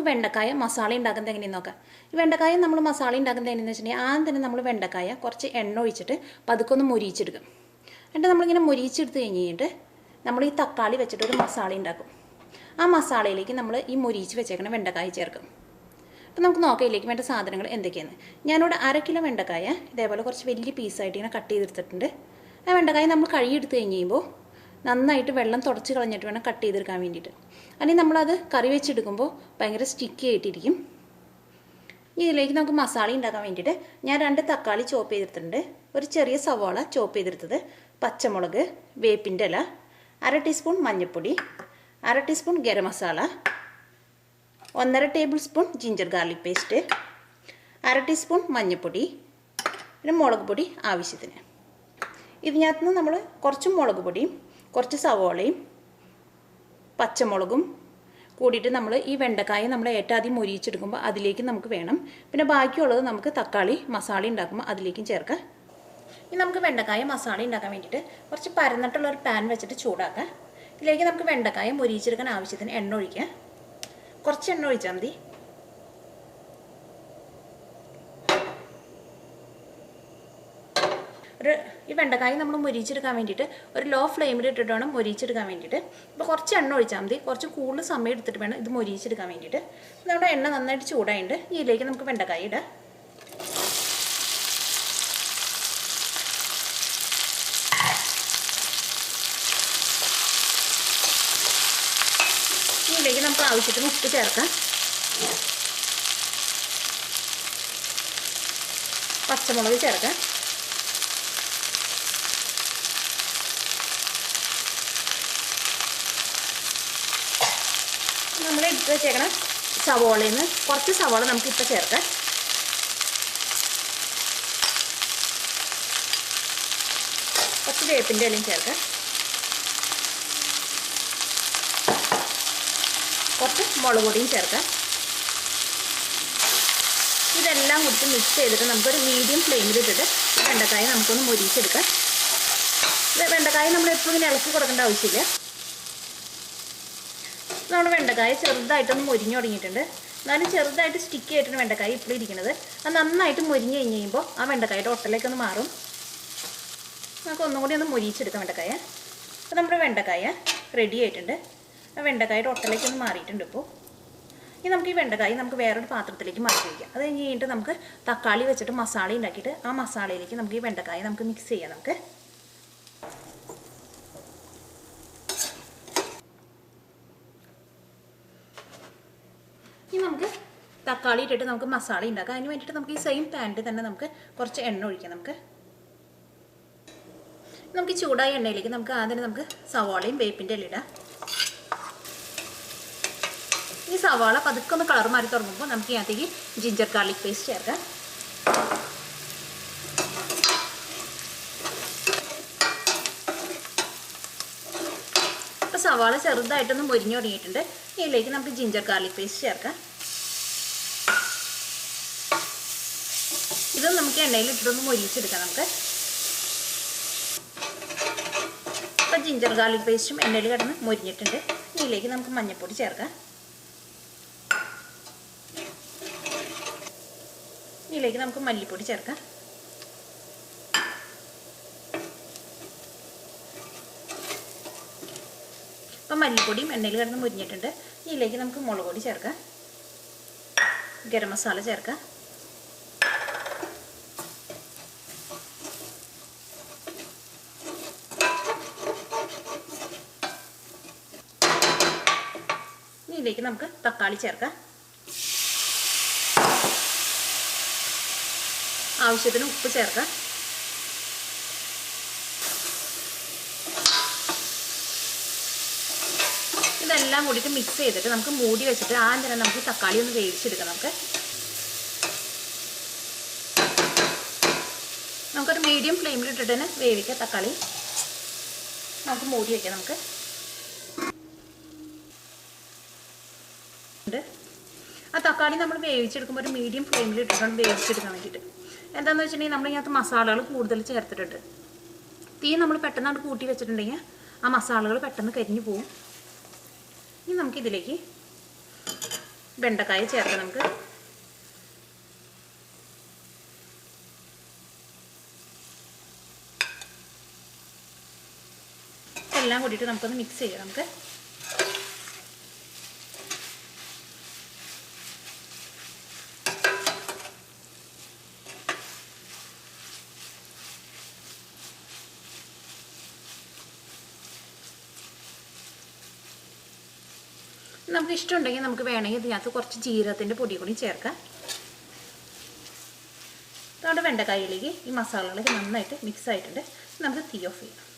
വെണ്ടക്കായ മസാല ഉണ്ടാക്കുന്നത് എങ്ങനെയെന്ന് നോക്കാം. ഈ വെണ്ടക്കായ നമ്മൾ മസാല ഉണ്ടാക്കുന്നത് എങ്ങനെയെന്ന് വെച്ചിട്ടുണ്ടെങ്കിൽ ആദ്യം തന്നെ നമ്മൾ വെണ്ടക്കായ കുറച്ച് എണ്ണ ഒഴിച്ചിട്ട് പതുക്കെ ഒന്ന് മൊരിയിച്ചെടുക്കും. എന്നിട്ട് നമ്മളിങ്ങനെ മൊരിയിച്ചെടുത്ത് കഴിഞ്ഞിട്ട് നമ്മൾ ഈ തക്കാളി വെച്ചിട്ട് ഒരു മസാല ഉണ്ടാക്കും. ആ മസാലയിലേക്ക് നമ്മൾ ഈ മൊരിയിച്ച് വെച്ചേക്കുന്ന വെണ്ടക്കായ ചേർക്കും. അപ്പോൾ നമുക്ക് നോക്കാം ഇതിലേക്ക് വേണ്ട സാധനങ്ങൾ എന്തൊക്കെയാണ്. ഞാനിവിടെ 1/2 കിലോ വെണ്ടക്കായ ഇതേപോലെ കുറച്ച് വലിയ പീസായിട്ട് ഇങ്ങനെ കട്ട് ചെയ്തെടുത്തിട്ടുണ്ട്. ആ വെണ്ടക്കായ നമ്മൾ കഴുകിയെടുത്ത് കഴിഞ്ഞ് കഴിയുമ്പോൾ നന്നായിട്ട് വെള്ളം തുടച്ച് കളഞ്ഞിട്ട് വേണം കട്ട് ചെയ്തെടുക്കാൻ വേണ്ടിയിട്ട്. അല്ലെങ്കിൽ നമ്മളത് കറി വെച്ചെടുക്കുമ്പോൾ ഭയങ്കര സ്റ്റിക്കി ആയിട്ടിരിക്കും. ഇതിലേക്ക് നമുക്ക് മസാല ഉണ്ടാക്കാൻ വേണ്ടിയിട്ട് ഞാൻ 2 തക്കാളി ചോപ്പ് ചെയ്തെടുത്തിട്ടുണ്ട്, ഒരു ചെറിയ സവാള ചോപ്പ് ചെയ്തെടുത്തത്, പച്ചമുളക്, വേപ്പിൻ്റെ ഇല, 1/2 ടീസ്പൂൺ മഞ്ഞൾപ്പൊടി, 1/2 teaspoon garam masala, 1.5 table spoon ginger garlic paste, 1/2 teaspoon മഞ്ഞൾപ്പൊടി, പിന്നെ മുളക് പൊടി ആവശ്യത്തിന്. ഇതിനകത്ത് നിന്ന് നമ്മൾ കുറച്ച് മുളക് പൊടിയും കുറച്ച് സവാളയും പച്ചമുളകും കൂടിയിട്ട് നമ്മൾ ഈ വെണ്ടക്കായ നമ്മൾ ഏറ്റവും ആദ്യം മൊരിയിച്ചെടുക്കുമ്പോൾ അതിലേക്ക് നമുക്ക് വേണം. പിന്നെ ബാക്കിയുള്ളത് നമുക്ക് തക്കാളി മസാല ഉണ്ടാക്കുമ്പോൾ അതിലേക്കും ചേർക്കാം. ഇനി നമുക്ക് വെണ്ടക്കായ മസാല ഉണ്ടാക്കാൻ വേണ്ടിയിട്ട് കുറച്ച് പരന്നിട്ടുള്ളൊരു പാൻ വെച്ചിട്ട് ചൂടാക്കാം. ഇതിലേക്ക് നമുക്ക് വെണ്ടക്കായ മൊരിയിച്ചെടുക്കാൻ ആവശ്യത്തിന് എണ്ണ ഒഴിക്കാം. കുറച്ച് എണ്ണ ഒഴിച്ചാൽ മതി. ഈ വെണ്ടക്കായ നമ്മൾ മൊരിയിച്ചെടുക്കാൻ വേണ്ടിയിട്ട് ഒരു ലോ ഫ്ലെയിമിൽ ഇട്ടിട്ട് വേണം മൊരിയിച്ചെടുക്കാൻ വേണ്ടിയിട്ട്. അപ്പോൾ കുറച്ച് എണ്ണ ഒഴിച്ചാൽ മതി. കുറച്ച് കൂടുതൽ സമയം എടുത്തിട്ട് വേണം ഇത് മൊരിയിച്ചെടുക്കാൻ വേണ്ടിയിട്ട്. നമ്മുടെ എണ്ണ നന്നായിട്ട് ചൂടായിട്ട് ഇതിലേക്ക് നമുക്ക് വെണ്ടക്കായ ഇടാം. ഇതിലേക്ക് നമുക്ക് ആവശ്യത്തിന് ഉപ്പ് ചേർക്കാം. പച്ചമുളക് ചേർക്കാം. നമ്മൾ എടുത്ത് വെച്ചേക്കണം സവോളയിൽ നിന്ന് കുറച്ച് സവോള നമുക്കിപ്പോൾ ചേർക്കാം. കുറച്ച് വേപ്പിൻ്റെ ഇലയും ചേർക്കാം. കുറച്ച് മുളക് പൊടിയും ചേർക്കാം. ഇതെല്ലാം കൂടി മിക്സ് ചെയ്തിട്ട് നമുക്കൊരു മീഡിയം ഫ്ലെയിമിലിട്ടിട്ട് വെണ്ടക്കായ നമുക്കൊന്ന് മൊരിയിച്ചെടുക്കാം. വെണ്ടക്കായ നമ്മൾ എപ്പോഴും ഇങ്ങനെ ഇളക്കി കൊടുക്കേണ്ട ആവശ്യമില്ല. നമ്മുടെ വെണ്ടക്കായ ചെറുതായിട്ടൊന്ന് മൊരിഞ്ഞു തുടങ്ങിയിട്ടുണ്ട്. എന്നാലും ചെറുതായിട്ട് സ്റ്റിക്കി ആയിട്ടാണ് വെണ്ടക്കായ ഇപ്പോൾ ഇരിക്കുന്നത്. അത് നന്നായിട്ട് മൊരിഞ്ഞ് കഴിഞ്ഞ് കഴിയുമ്പോൾ ആ വെണ്ടക്കായുടെ ഒട്ടലേക്കൊന്ന് മാറും. നമുക്ക് ഒന്നും കൂടി ഒന്ന് മൊരിയിച്ചെടുക്കാം വെണ്ടക്കായ. അപ്പോൾ നമ്മുടെ വെണ്ടക്കായ റെഡി ആയിട്ടുണ്ട്. ആ വെണ്ടക്കായുടെ ഒട്ടലേക്കൊന്ന് മാറിയിട്ടുണ്ട്. ഇപ്പോൾ ഇനി നമുക്ക് ഈ വെണ്ടക്കായ നമുക്ക് വേറൊരു പാത്രത്തിലേക്ക് മാറ്റി വയ്ക്കാം. അത് കഴിഞ്ഞ് കഴിഞ്ഞിട്ട് നമുക്ക് തക്കാളി വെച്ചിട്ട് മസാല ഉണ്ടാക്കിയിട്ട് ആ മസാലയിലേക്ക് നമുക്ക് ഈ വെണ്ടക്കായ നമുക്ക് മിക്സ് ചെയ്യാം. നമുക്ക് ഇനി നമുക്ക് തക്കാളി ഇട്ടിട്ട് നമുക്ക് മസാല ഉണ്ടാക്കാം. അതിന് വേണ്ടിയിട്ട് നമുക്ക് ഈ സെയിം പാനിൽ തന്നെ നമുക്ക് കുറച്ച് എണ്ണ ഒഴിക്കാം. നമുക്ക് ചൂടായ എണ്ണയിലേക്ക് നമുക്ക് ആദ്യം നമുക്ക് സവാളയും വേപ്പിൻ്റെ ഇല ഇടാം. ഈ സവാള പതുക്കെ ഒന്ന് കളർ മാറി തുടങ്ങുമ്പോൾ നമുക്ക് ഇതിനകത്തേക്ക് ജിഞ്ചർ ഗാർലിക് പേസ്റ്റ് ചേർക്കാം. ഇപ്പോൾ സവാള ചെറുതായിട്ടൊന്ന് മൊരിഞ്ഞു തുടങ്ങിയിട്ടുണ്ട്. ഇതിലേക്ക് നമുക്ക് ജിഞ്ചർ ഗാർലിക് പേസ്റ്റ് ചേർക്കാം. ഇതും നമുക്ക് എണ്ണയിൽ ഇട്ടിട്ടൊന്ന് മൊരിയിച്ചെടുക്കാം. നമുക്ക് ഇപ്പോൾ ജിഞ്ചർ ഗാർലിക് പേസ്റ്റും എണ്ണയിൽ കിടന്ന് മൊരിഞ്ഞിട്ടുണ്ട്. ഇതിലേക്ക് നമുക്ക് മഞ്ഞൾപ്പൊടി ചേർക്കാം. ഇതിലേക്ക് നമുക്ക് മല്ലിപ്പൊടി ചേർക്കാം. അപ്പം മല്ലിപ്പൊടിയും എണ്ണയിൽ കിടന്ന് മുരിഞ്ഞിട്ടുണ്ട്. ഇതിലേക്ക് നമുക്ക് മുളക് പൊടി ചേർക്കാം. ഗരം മസാല ചേർക്കാം. ഇതിലേക്ക് നമുക്ക് തക്കാളി ചേർക്കാം. ആവശ്യത്തിന് ഉപ്പ് ചേർക്കാം. ഇതെല്ലാം കൂടിയിട്ട് മിക്സ് ചെയ്തിട്ട് നമുക്ക് മൂടി വെച്ചിട്ട് ആദ്യം തന്നെ നമുക്ക് തക്കാളി ഒന്ന് വേവിച്ചെടുക്കാം. നമുക്കൊരു മീഡിയം ഫ്ലെയിമിൽ ഇട്ടിട്ട് തന്നെ വേവിക്കാം തക്കാളി. നമുക്ക് മൂടി വയ്ക്കാം. നമുക്ക് ആ തക്കാളി നമ്മൾ വേവിച്ചെടുക്കുമ്പോൾ ഒരു മീഡിയം ഫ്ലെയിമിൽ ഇട്ടിട്ടാണ് വേവിച്ചെടുക്കാൻ വേണ്ടിയിട്ട്. എന്താണെന്ന് വെച്ചിട്ടുണ്ടെങ്കിൽ നമ്മളിതിനകത്ത് മസാലകൾ കൂടുതൽ ചേർത്തിട്ടുണ്ട്. തീ നമ്മൾ പെട്ടെന്ന് കൂട്ടി വെച്ചിട്ടുണ്ടെങ്കിൽ ആ മസാലകൾ പെട്ടെന്ന് കരിഞ്ഞു പോകും. ഇനി നമുക്കിതിലേക്ക് വെണ്ടക്കായ ചേർക്കാം നമുക്ക്. എല്ലാം കൂടിയിട്ട് നമുക്കൊന്ന് മിക്സ് ചെയ്യാം. നമുക്ക് നമുക്ക് ഇഷ്ടമുണ്ടെങ്കിൽ നമുക്ക് വേണമെങ്കിൽ ഇതിനകത്ത് കുറച്ച് ജീരകത്തിൻ്റെ പൊടി കൂടി ചേർക്കാം. അതുകൊണ്ട് വെണ്ടക്കായയിലേക്ക് ഈ മസാലകളൊക്കെ നന്നായിട്ട് മിക്സ് ആയിട്ടുണ്ട്. നമുക്ക് തീ ഓഫ് ചെയ്യാം.